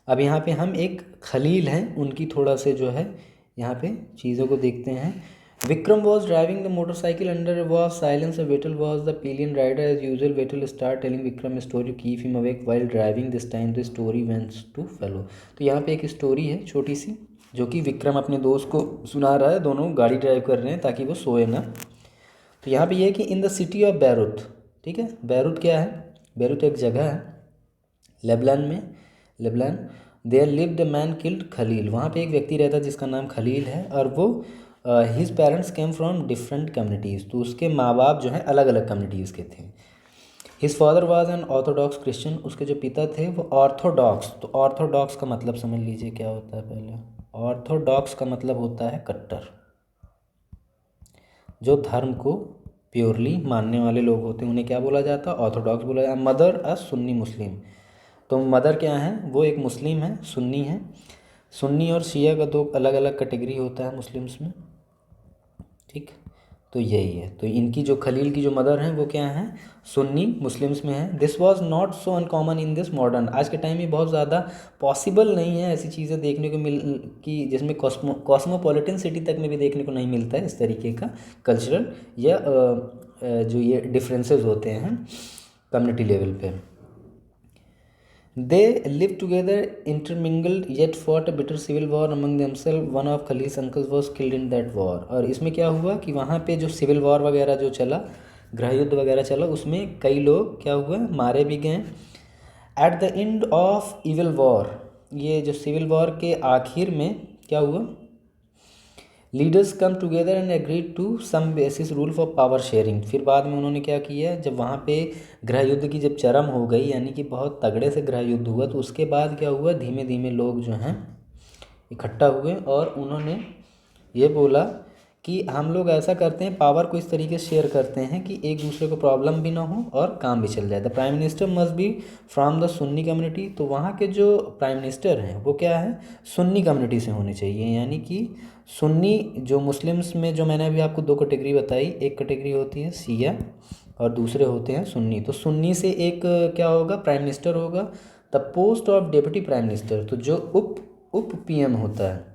अब यहाँ पे हम एक खलील हैं उनकी थोड़ा से जो है यहाँ पे चीज़ों को देखते हैं। Vikram was driving the motorcycle under was silence, Vetal was the pillion rider as usual, Vetal start telling Vikram story keep him awake while driving, this time the story wants to follow. तो यहाँ पे एक स्टोरी है छोटी सी जो कि विक्रम अपने दोस्त को सुना रहा है, दोनों गाड़ी ड्राइव कर रहे हैं ताकि वो सोए ना। तो यहाँ पे ये है कि in the city of Beirut, ठीक है, बैरूत क्या है, बैरूत एक जगह है लेबनान में, Lebanon, there lived a man killed Khalil. वहाँ पे एक व्यक्ति रहता है जिसका नाम खलील है, और वो his parents came from different communities. तो उसके माँ बाप जो है अलग अलग कम्युनिटीज़ के थे। His father was an Orthodox Christian, उसके जो पिता थे वो ऑर्थोडॉक्स। तो ऑर्थोडॉक्स का मतलब समझ लीजिए क्या होता है पहले। ऑर्थोडॉक्स का मतलब होता है कट्टर, जो धर्म को प्योरली मानने वाले लोग होते हैं उन्हें क्या बोला जाता है, ऑर्थोडॉक्स बोला जाता है। मदर अ सुन्नी मुस्लिम, तो मदर क्या है, वो एक मुस्लिम है, सुन्नी है। सुन्नी और शिया का दो अलग अलग कैटेगरी होता है मुस्लिम्स में, ठीक। तो यही है, तो इनकी जो खलील की जो मदर हैं वो क्या हैं, सुन्नी मुस्लिम्स में है। This was not so uncommon in this modern, आज के टाइम में बहुत ज़्यादा पॉसिबल नहीं है ऐसी चीज़ें देखने को मिल कि जिसमें कॉस्मोपॉलिटन सिटी तक में भी देखने को नहीं मिलता है इस तरीके का कल्चरल या जो ये डिफरेंसेस होते हैं कम्युनिटी लेवल पे। They lived together, intermingled, yet fought a bitter civil war among themselves. One of Khalil's uncles was killed in that war. और इसमें क्या हुआ कि वहाँ पे जो सिविल वॉर वगैरह जो चला, गृह युद्ध वगैरह चला, उसमें कई लोग क्या हुआ, मारे भी गए। At the end of evil war, ये जो सिविल वॉर के आखिर में क्या हुआ, leaders come together and agreed to some basis rule for power sharing. फिर बाद में उन्होंने क्या किया, जब वहाँ पे गृह युद्ध की जब चरम हो गई, यानी कि बहुत तगड़े से गृह युद्ध हुआ, तो उसके बाद क्या हुआ, धीमे धीमे लोग जो हैं इकट्ठा हुए और उन्होंने ये बोला कि हम लोग ऐसा करते हैं, पावर को इस तरीके से शेयर करते हैं कि एक दूसरे को प्रॉब्लम भी ना हो और काम भी चल जाए। The prime minister must be from the Sunni community. तो वहाँ के जो प्राइम मिनिस्टर हैं वो क्या है, सुन्नी कम्युनिटी से होने चाहिए। यानी कि सुन्नी जो मुस्लिम्स में जो मैंने अभी आपको दो कैटेगरी बताई, एक कैटेगरी होती है शिया और दूसरे होते हैं सुन्नी। तो सुन्नी से एक क्या होगा, प्राइम मिनिस्टर होगा। The post of deputy prime minister, तो जो उप पीएम होता है,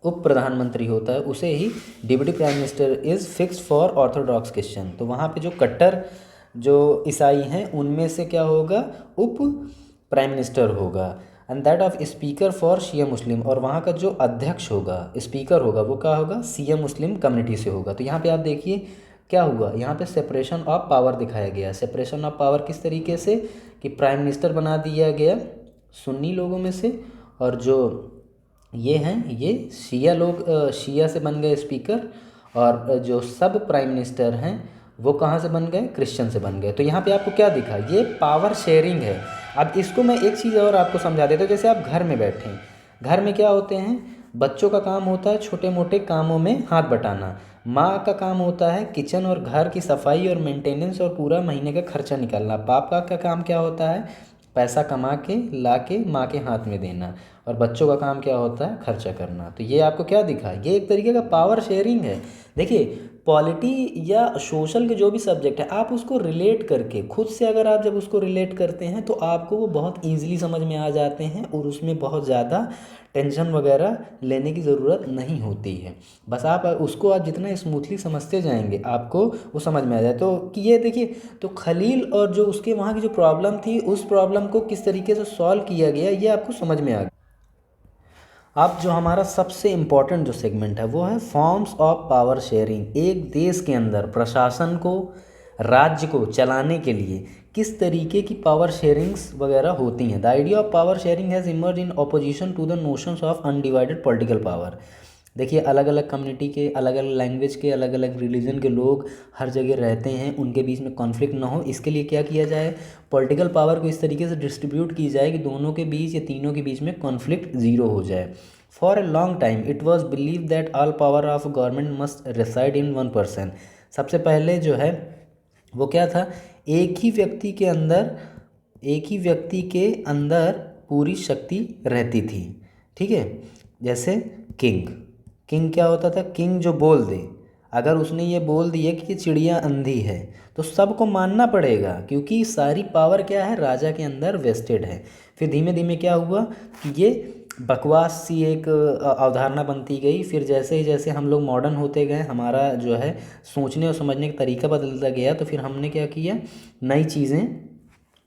उप प्रधानमंत्री होता है, उसे ही deputy prime minister is fix for orthodox Christian. तो वहाँ पे जो कट्टर जो ईसाई हैं उनमें से क्या होगा, उप प्राइम मिनिस्टर होगा। And that of speaker for Shia Muslim, और वहाँ का जो अध्यक्ष होगा, स्पीकर होगा, वो क्या होगा, शिया मुस्लिम कम्युनिटी से होगा। तो यहाँ पे आप देखिए क्या हुआ, यहाँ पे सेपरेशन ऑफ पावर दिखाया गया। सेपरेशन ऑफ पावर किस तरीके से कि प्राइम मिनिस्टर बना दिया गया सुन्नी लोगों में से, और जो ये हैं ये शिया लोग, शिया से बन गए स्पीकर, और जो सब प्राइम मिनिस्टर हैं वो कहाँ से बन गए, क्रिश्चियन से बन गए। तो यहाँ पे आपको क्या दिखा, ये पावर शेयरिंग है। अब इसको मैं एक चीज़ और आपको समझा देता हूँ। जैसे आप घर में बैठे हैं, घर में क्या होते हैं, बच्चों का काम होता है छोटे मोटे कामों में हाथ बटाना, माँ का काम होता है किचन और घर की सफाई और मेंटेनेंस और पूरा महीने का खर्चा निकालना, पापा का काम क्या होता है, पैसा कमा के ला के माँ के हाथ में देना, और बच्चों का काम क्या होता है, खर्चा करना। तो ये आपको क्या दिखा, ये एक तरीके का पावर शेयरिंग है। देखिए पॉलिटी या सोशल के जो भी सब्जेक्ट है, आप उसको रिलेट करके खुद से, अगर आप जब उसको रिलेट करते हैं तो आपको वो बहुत ईजिली समझ में आ जाते हैं, और उसमें बहुत ज़्यादा टेंशन वगैरह लेने की ज़रूरत नहीं होती है। बस आप उसको आप जितना स्मूथली समझते जाएंगे आपको वो समझ में आ जाए। तो कि ये देखिए, तो खलील और जो उसके वहाँ की जो प्रॉब्लम थी, उस प्रॉब्लम को किस तरीके से सॉल्व किया गया ये आपको समझ में आ गया। अब जो हमारा सबसे इम्पॉर्टेंट जो सेगमेंट है वो है फॉर्म्स ऑफ पावर शेयरिंग। एक देश के अंदर प्रशासन को, राज्य को चलाने के लिए किस तरीके की पावर शेयरिंग्स वगैरह होती हैं। The idea of power sharing has emerge in opposition to the notions of undivided political power. देखिए अलग अलग कम्युनिटी के, अलग अलग लैंग्वेज के, अलग अलग रिलीजन के लोग हर जगह रहते हैं, उनके बीच में कॉन्फ्लिक्ट ना हो, इसके लिए क्या किया जाए, पॉलिटिकल पावर को इस तरीके से डिस्ट्रीब्यूट की जाए कि दोनों के बीच या तीनों के बीच में कॉन्फ्लिक्ट ज़ीरो हो जाए। For a long time it was believe that all power of government must reside in one person. सबसे पहले जो है वो क्या था, एक ही व्यक्ति के अंदर पूरी शक्ति रहती थी। ठीक है, जैसे किंग क्या होता था, किंग जो बोल दे, अगर उसने ये बोल दिया कि चिड़िया अंधी है तो सबको मानना पड़ेगा, क्योंकि सारी पावर क्या है, राजा के अंदर वेस्टेड है। फिर धीमे धीमे क्या हुआ कि ये बकवास सी एक अवधारणा बनती गई। फिर जैसे ही जैसे हम लोग मॉडर्न होते गए, हमारा जो है सोचने और समझने का तरीका बदलता गया, तो फिर हमने क्या किया, नई चीज़ें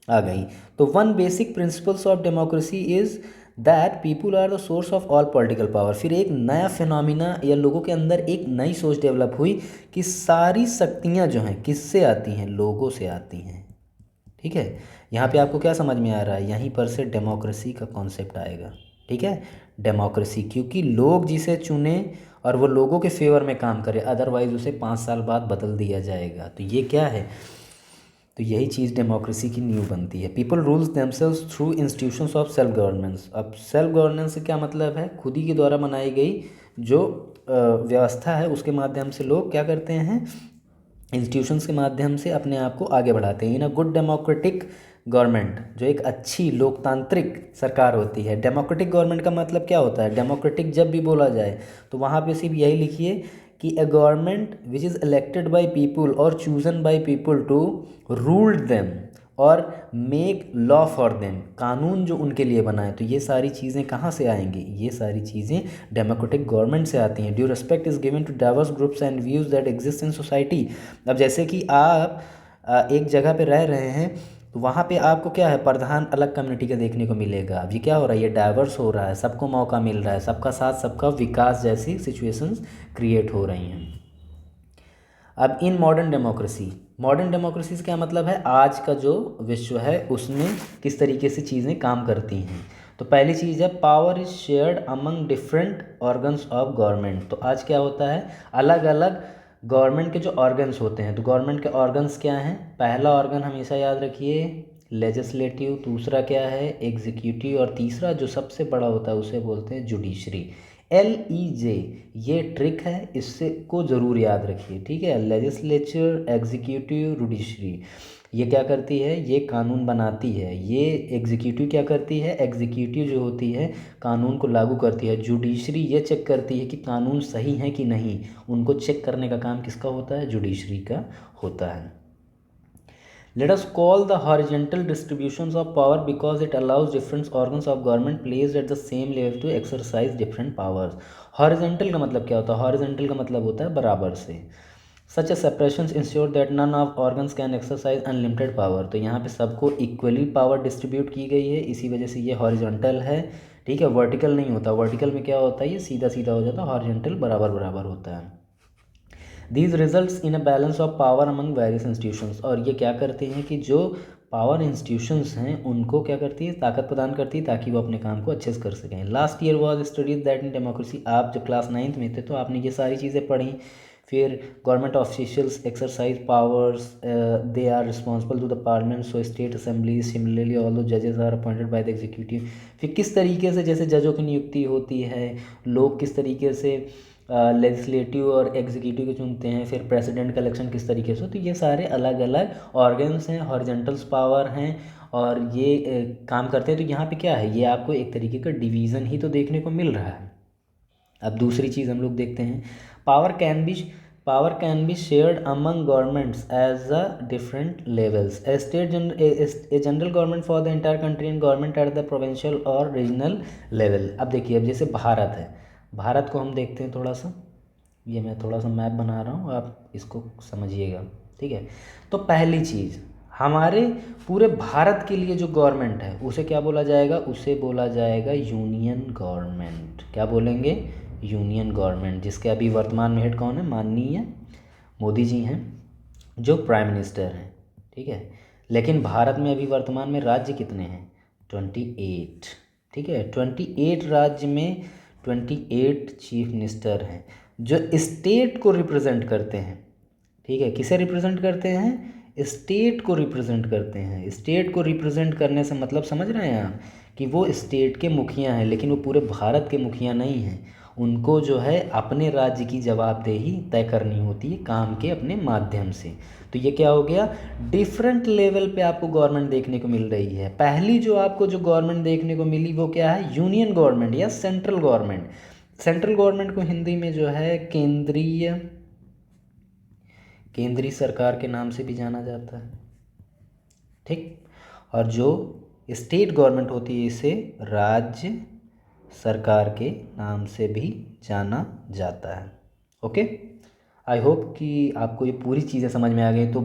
आ गई। तो one basic principles of democracy is that people are the source of all political power. फिर एक नया फिनोमिना या लोगों के अंदर एक नई सोच डेवलप हुई कि सारी शक्तियाँ जो हैं किससे आती हैं, लोगों से आती हैं। ठीक है, यहाँ पे आपको क्या समझ में आ रहा है, यहीं पर से डेमोक्रेसी का कॉन्सेप्ट आएगा। ठीक है, डेमोक्रेसी, क्योंकि लोग जिसे चुने और वो लोगों के फेवर में काम करे, अदरवाइज उसे 5 साल बाद बदल दिया जाएगा। तो ये क्या है, तो यही चीज़ डेमोक्रेसी की नींव बनती है। People rules themselves through institutions of self governance. अब सेल्फ गवर्नेंस से क्या मतलब है, खुद ही के द्वारा बनाई गई जो व्यवस्था है उसके माध्यम से लोग क्या करते हैं, इंस्टीट्यूशंस के माध्यम से अपने आप को आगे बढ़ाते हैं। इन अ गुड डेमोक्रेटिक गवर्नमेंट, जो एक अच्छी लोकतांत्रिक सरकार होती है। डेमोक्रेटिक गवर्नमेंट का मतलब क्या होता है, डेमोक्रेटिक जब भी बोला जाए तो वहाँ पे सिर्फ यही लिखिए कि a government which is elected by people और chosen by people to rule them और मेक लॉ फॉर देम, कानून जो उनके लिए बनाए। तो ये सारी चीज़ें कहाँ से आएंगी, ये सारी चीज़ें डेमोक्रेटिक गवर्नमेंट से आती हैं। Due respect is given to diverse groups and views that exist in society. अब जैसे कि आप एक जगह पे रह रहे हैं, तो वहाँ पे आपको क्या है, प्रधान अलग कम्युनिटी का देखने को मिलेगा। अब ये क्या हो रहा है, ये डाइवर्स हो रहा है, सबको मौका मिल रहा है, सबका साथ सबका विकास जैसी सिचुएशंस क्रिएट हो रही हैं। अब इन मॉडर्न डेमोक्रेसी से क्या मतलब है, आज का जो विश्व है उसमें किस तरीके से चीज़ें काम करती हैं। तो पहली चीज़ है, power is shared among different organs of government. तो आज क्या होता है, अलग अलग गवर्नमेंट के जो ऑर्गन्स होते हैं, तो गवर्नमेंट के ऑर्गन्स क्या हैं, पहला ऑर्गन हमेशा याद रखिए लेजिस्लेटिव, दूसरा क्या है एग्जीक्यूटिव, और तीसरा जो सबसे बड़ा होता है उसे बोलते हैं जुडिशरी। LEJ, ये ट्रिक है, इससे को ज़रूर याद रखिए। ठीक है, लेजिस्लेचर, एग्जीक्यूटिव, जुडिशरी, ये क्या करती है, ये कानून बनाती है। ये एग्जीक्यूटिव क्या करती है, एग्जीक्यूटिव जो होती है कानून को लागू करती है। जुडिशरी ये चेक करती है कि कानून सही है कि नहीं, उनको चेक करने का काम किसका होता है, जुडिशरी का होता है। Let us call the horizontal distributions of power because it allows different organs of government placed at the same level to exercise different powers. Horizontal का मतलब क्या होता है, horizontal का मतलब होता है बराबर से। Such a separations ensure that none of organs can exercise unlimited power. तो यहाँ पे सबको equally power distribute की गई है, इसी वजह से ये horizontal है। ठीक है, वर्टिकल नहीं होता, वर्टिकल में क्या होता है, ये सीधा सीधा हो जाता है, हॉरिजॉन्टल बराबर बराबर होता है। These results in a balance of power among various institutions। और ये क्या करते हैं कि जो पावर इंस्टीट्यूशंस हैं उनको क्या करती है, ताकत प्रदान करती है ताकि वो अपने काम को अच्छे से कर सकें। Last year was studies that in democracy. आप जब क्लास 9th में थे तो आपने ये सारी चीज़ें पढ़ी। फिर government officials exercise powers, they are responsible to the parliament, so state assembly similarly all though जजेस are appointed by the executive. फिर किस तरीके से जैसे जजों की नियुक्ति होती है, लोग किस तरीके से लेजिस्लेटिव और एग्जीक्यूटिव को चुनते हैं, फिर प्रेसिडेंट का इलेक्शन किस तरीके से। तो ये सारे अलग अलग ऑर्गन्स हैं, हॉरिजॉन्टल्स पावर हैं और ये काम करते हैं। तो यहाँ पे क्या है, ये आपको एक तरीके का डिवीज़न ही तो देखने को मिल रहा है। अब दूसरी चीज़ हम लोग देखते हैं, power can be shared among governments as a different levels. A general government for the entire country and government at the provincial और रीजनल लेवल। अब देखिए, अब जैसे भारत है, भारत को हम देखते हैं थोड़ा सा, ये मैं थोड़ा सा मैप बना रहा हूँ, आप इसको समझिएगा। ठीक है, तो पहली चीज़, हमारे पूरे भारत के लिए जो गवर्नमेंट है उसे क्या बोला जाएगा, उसे बोला जाएगा यूनियन गवर्नमेंट। क्या बोलेंगे, यूनियन गवर्नमेंट, जिसके अभी वर्तमान में हेड कौन है, माननीय मोदी जी हैं जो प्राइम मिनिस्टर हैं। ठीक है, लेकिन भारत में अभी वर्तमान में राज्य कितने हैं? 28। ठीक है, 28 राज्य में 28 चीफ मिनिस्टर हैं जो स्टेट को रिप्रेजेंट करते हैं। ठीक है, किसे रिप्रेजेंट करते हैं? स्टेट को रिप्रेजेंट करते हैं। स्टेट को रिप्रेजेंट करने से मतलब समझ रहे हैं आप कि वो स्टेट के मुखिया हैं, लेकिन वो पूरे भारत के मुखिया नहीं हैं। उनको जो है अपने राज्य की जवाबदेही तय करनी होती है काम के अपने माध्यम से। तो ये क्या हो गया? डिफरेंट लेवल पे आपको गवर्नमेंट देखने को मिल रही है। पहली जो आपको जो गवर्नमेंट देखने को मिली वो क्या है? यूनियन गवर्नमेंट या सेंट्रल गवर्नमेंट। सेंट्रल गवर्नमेंट को हिंदी में जो है केंद्रीय सरकार के नाम से भी जाना जाता है। ठीक, और जो स्टेट गवर्नमेंट होती है इसे राज्य सरकार के नाम से भी जाना जाता है। ओके, आई होप कि आपको ये पूरी चीज़ें समझ में आ गई। तो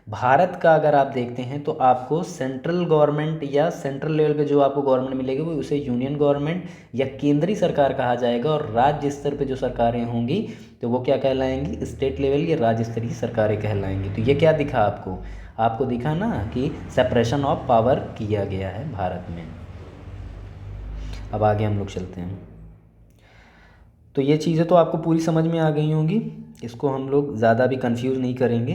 भारत का अगर आप देखते हैं तो आपको सेंट्रल गवर्नमेंट या सेंट्रल लेवल पे जो आपको गवर्नमेंट मिलेगी वो उसे यूनियन गवर्नमेंट या केंद्रीय सरकार कहा जाएगा, और राज्य स्तर पे जो सरकारें होंगी तो वो क्या कहलाएंगी? स्टेट लेवल या राज्य स्तरीय सरकारें कहलाएंगी। तो ये क्या दिखा आपको दिखा ना कि सेपरेशन ऑफ पावर किया गया है भारत में। अब आगे हम लोग चलते हैं। तो ये चीज़ें तो आपको पूरी समझ में आ गई होंगी, इसको हम लोग ज़्यादा भी कंफ्यूज नहीं करेंगे।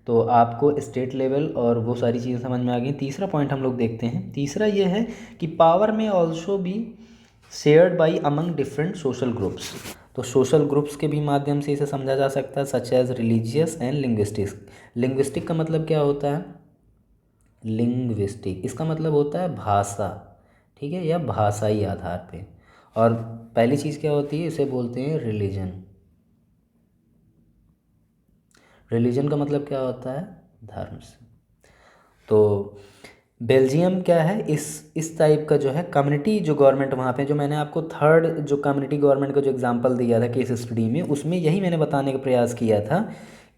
तो आपको स्टेट लेवल और वो सारी चीज़ें समझ में आ गई। तीसरा पॉइंट हम लोग देखते हैं। तीसरा ये है कि पावर में also be shared by among different social groups. तो सोशल ग्रुप्स के भी माध्यम से इसे समझा जा सकता है, such as religious and linguistics. Linguistic का मतलब क्या होता है? लिंग्विस्टिक इसका मतलब होता है भाषा। ठीक है, या भाषाई आधार पे। और पहली चीज़ क्या होती है? इसे बोलते हैं रिलीजन। रिलीजन का मतलब क्या होता है? धर्म से। तो बेल्जियम क्या है? इस टाइप का जो है कम्युनिटी जो गवर्नमेंट वहाँ पे, जो मैंने आपको थर्ड जो कम्युनिटी गवर्नमेंट का जो एग्जांपल दिया था केस स्टडी में, उसमें यही मैंने बताने का प्रयास किया था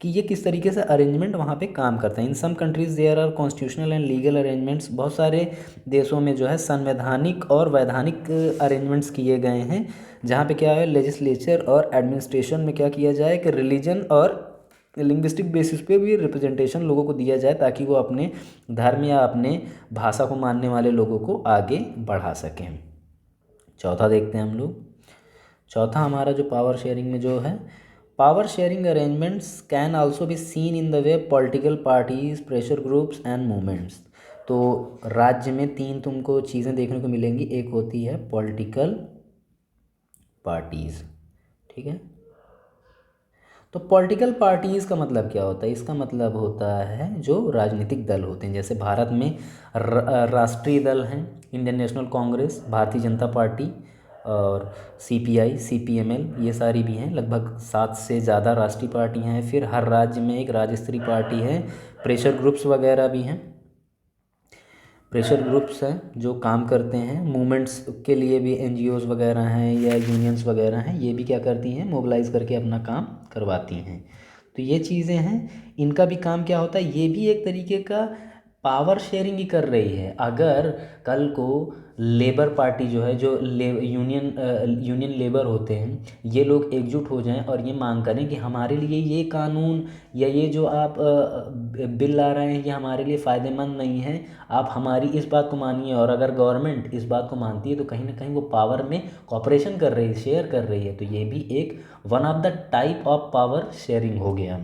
कि ये किस तरीके से अरेंजमेंट वहाँ पे काम करता है। In some countries there are constitutional and legal arrangements. बहुत सारे देशों में जो है संवैधानिक और वैधानिक अरेंजमेंट्स किए गए हैं, जहाँ पे क्या है लेजिस्लेचर और एडमिनिस्ट्रेशन में क्या किया जाए कि रिलीजन और लिंग्विस्टिक बेसिस पे भी रिप्रेजेंटेशन लोगों को दिया जाए, ताकि वो अपने धर्म या अपने भाषा को मानने वाले लोगों को आगे बढ़ा सकें। चौथा देखते हैं हम लोग। चौथा हमारा जो पावर शेयरिंग में जो है, power sharing arrangements can also be seen in the way political parties, pressure groups and movements. तो राज्य में 3 तुमको चीज़ें देखने को मिलेंगी। एक होती है पॉलिटिकल पार्टीज़। ठीक है, तो पॉलिटिकल पार्टीज़ का मतलब क्या होता है? इसका मतलब होता है जो राजनीतिक दल होते हैं। जैसे भारत में राष्ट्रीय दल हैं, Indian national Congress, Bharatiya Janata party और सीपीआई, सीपीएमएल, ये सारी भी हैं। लगभग 7 से ज़्यादा राष्ट्रीय पार्टियां हैं। फिर हर राज्य में एक राज्य स्तरीय पार्टी है। प्रेशर ग्रुप्स वगैरह भी हैं। प्रेशर ग्रुप्स हैं जो काम करते हैं मूवमेंट्स के लिए भी। एनजीओज़ वगैरह हैं या यूनियंस वगैरह हैं, ये भी क्या करती हैं? मोबिलाइज़ करके अपना काम करवाती हैं। तो ये चीज़ें हैं, इनका भी काम क्या होता है? ये भी एक तरीके का पावर शेयरिंग ही कर रही है। अगर कल को लेबर पार्टी जो है, जो यूनियन लेबर होते हैं, ये लोग एकजुट हो जाएं और ये मांग करें कि हमारे लिए ये कानून या ये जो आप बिल ला रहे हैं ये हमारे लिए फ़ायदेमंद नहीं है, आप हमारी इस बात को मानिए। और अगर गवर्नमेंट इस बात को मानती है तो कहीं ना कहीं वो पावर में कॉपरेशन कर रही है, शेयर कर रही है। तो ये भी एक one of the type of power sharing हो गया।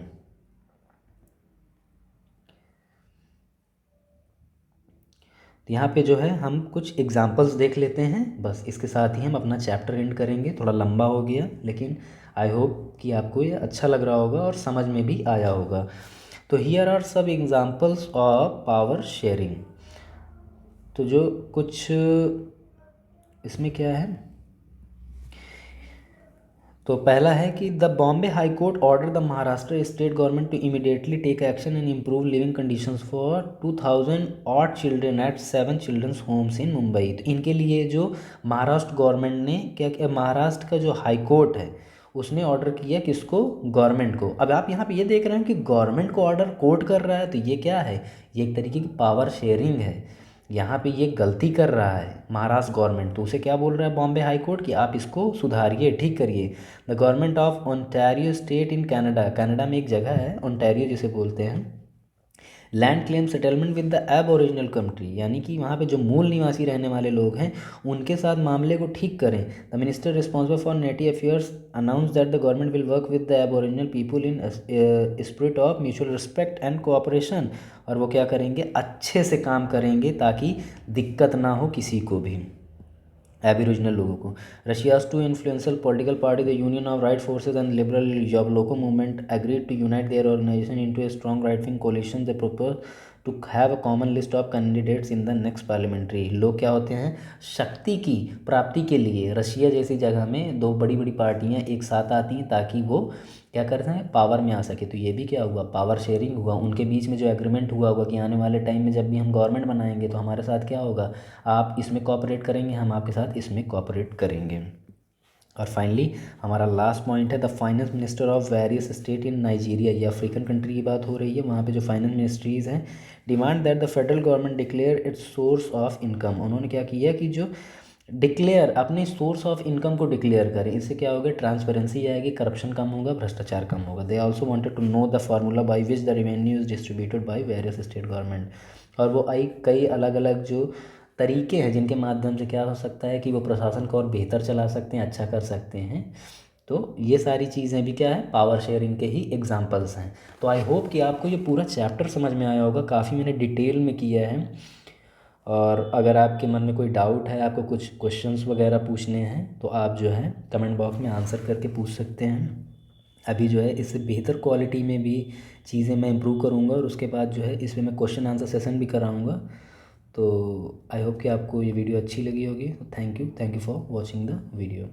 तो यहाँ पे जो है हम कुछ एग्जांपल्स देख लेते हैं, बस इसके साथ ही हम अपना चैप्टर एंड करेंगे। थोड़ा लंबा हो गया, लेकिन आई होप कि आपको ये अच्छा लग रहा होगा और समझ में भी आया होगा। तो हियर आर सब एग्जांपल्स ऑफ पावर शेयरिंग। तो जो कुछ इसमें क्या है, तो पहला है कि the Bombay high court order the Maharashtra state government to immediately take action and improve living conditions for 2000 odd children at 7 children's homes in Mumbai. तो इनके लिए जो महाराष्ट्र गवर्नमेंट ने क्या किया, महाराष्ट्र का जो हाई कोर्ट है उसने ऑर्डर किया किसको? गवर्नमेंट को। अब आप यहाँ पे ये देख रहे हैं कि गवर्नमेंट को ऑर्डर कोर्ट कर रहा है, तो ये क्या है? ये एक तरीके की पावर शेयरिंग है। यहाँ पे ये गलती कर रहा है महाराष्ट्र गवर्नमेंट, तो उसे क्या बोल रहा है बॉम्बे हाई कोर्ट कि आप इसको सुधारिए, ठीक करिए। The government of Ontario state in Canada, Canada में एक जगह है ओंटारियो जिसे बोलते हैं, land claim settlement with the aboriginal country, यानी कि वहाँ पे जो मूल निवासी रहने वाले लोग हैं उनके साथ मामले को ठीक करें। The minister responsible for native affairs announce that the government will work with the aboriginal people in spirit of mutual respect and cooperation. और वो क्या करेंगे, अच्छे से काम करेंगे ताकि दिक्कत ना हो किसी को भी, एबोरिजिनल लोगों को। Russia's two influential political party the union of right forces and liberal Yabloko movement agreed to unite their organisation into a strong right wing coalition. They propose to have a common list of candidates in the next parliamentary. लोग क्या होते हैं, शक्ति की प्राप्ति के लिए Russia जैसी जगह में दो बड़ी बड़ी पार्टियां एक साथ आती हैं ताकि वो क्या करते हैं, पावर में आ सके। तो ये भी क्या हुआ, पावर शेयरिंग हुआ। उनके बीच में जो एग्रीमेंट हुआ होगा कि आने वाले टाइम में जब भी हम गवर्नमेंट बनाएंगे तो हमारे साथ क्या होगा, आप इसमें कोऑपरेट करेंगे, हम आपके साथ इसमें कोऑपरेट करेंगे। और फाइनली हमारा लास्ट पॉइंट है the finance minister of various state in Nigeria. ये अफ्रीकन कंट्री की बात हो रही है, वहाँ पे जो फाइनेंस मिनिस्ट्रीज़ हैं demand that the federal government declare it's source of income. उन्होंने क्या किया कि जो डिक्लेयर अपने सोर्स ऑफ इनकम को डिक्लेयर करें। इससे क्या होगा, ट्रांसपेरेंसी आएगी, करप्शन कम होगा, भ्रष्टाचार कम होगा। They also wanted to know the formula by which the revenue is distributed by various state government. और वो कई अलग अलग जो तरीके हैं जिनके माध्यम से क्या हो सकता है कि वो प्रशासन को और बेहतर चला सकते हैं, अच्छा कर सकते हैं। तो ये सारी चीज़ें भी क्या है, पावर शेयरिंग के ही एग्जांपल्स हैं। तो आई होप कि आपको ये पूरा चैप्टर समझ में आया होगा, काफ़ी मैंने डिटेल में किया है। और अगर आपके मन में कोई डाउट है, आपको कुछ क्वेश्चंस वगैरह पूछने हैं तो आप जो है कमेंट बॉक्स में आंसर करके पूछ सकते हैं। अभी जो है इससे बेहतर क्वालिटी में भी चीज़ें मैं इम्प्रूव करूँगा और उसके बाद जो है इसमें मैं क्वेश्चन आंसर सेशन भी कराऊँगा। तो आई होप कि आपको ये वीडियो अच्छी लगी होगी। Thank you for watching the video.